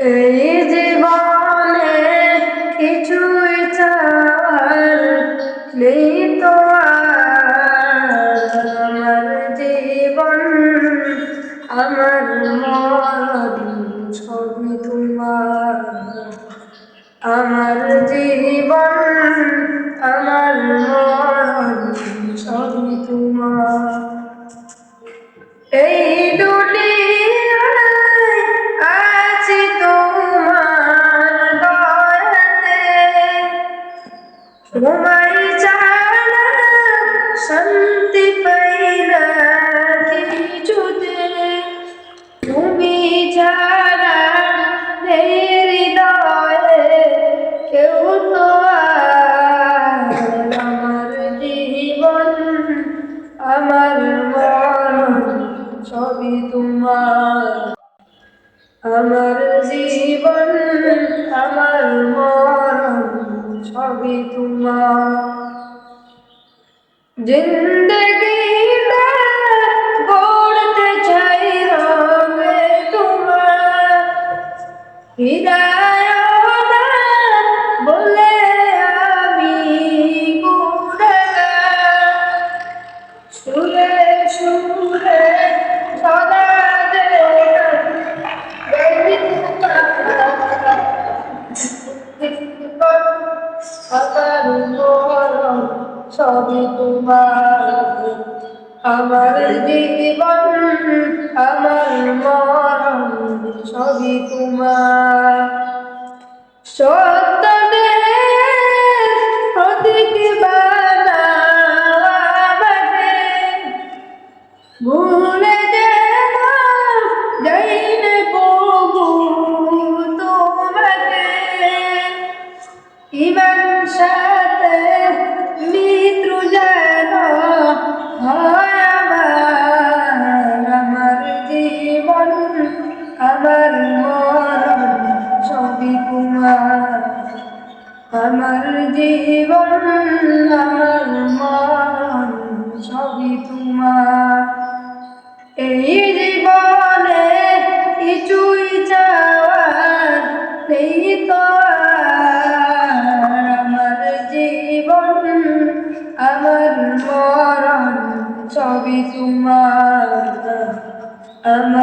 এই জীবনে কিছুই চাওয়ার নেই তো আর। আমার জীবন আমার মরণ ছবি তোমার। আমার জীবন আমার মরণ ছবি তোমার। এই দুনিয়ায় আছি তোমার দয়াতে, তোমায় ছাড়া শান্তি পাই না কিছুতে। তুমি ছাড়া এই হৃদয়ে কেউ তো আর। আমার জীবন আমার মরণ সবই তোমার। আমার জীবন আমার মরণ সবই তোমার। জিন্দগিটা গড়তে চাই রঙে তোমার। হৃদয় বলে আমি গুণগান, সুরে সুরে সদা সবই তোমার। আমার জীবন আমার মরণ সবই তোমার। সত্যের প্রতীক বানাও আমাকে, ভুলে যাব যাই না কবু তোমাকে। ইমান সাথে মৃত্যু যেন হয় আমার। আমার জীবন আমার মরণ সবই তোমার। আমার জীবন আমার মরণ সবই তোমার। এই জীবনে কিছুই চাওয়ার নেই তো আর। আমার জীবন আমার মরণ সবই তোমার। আমার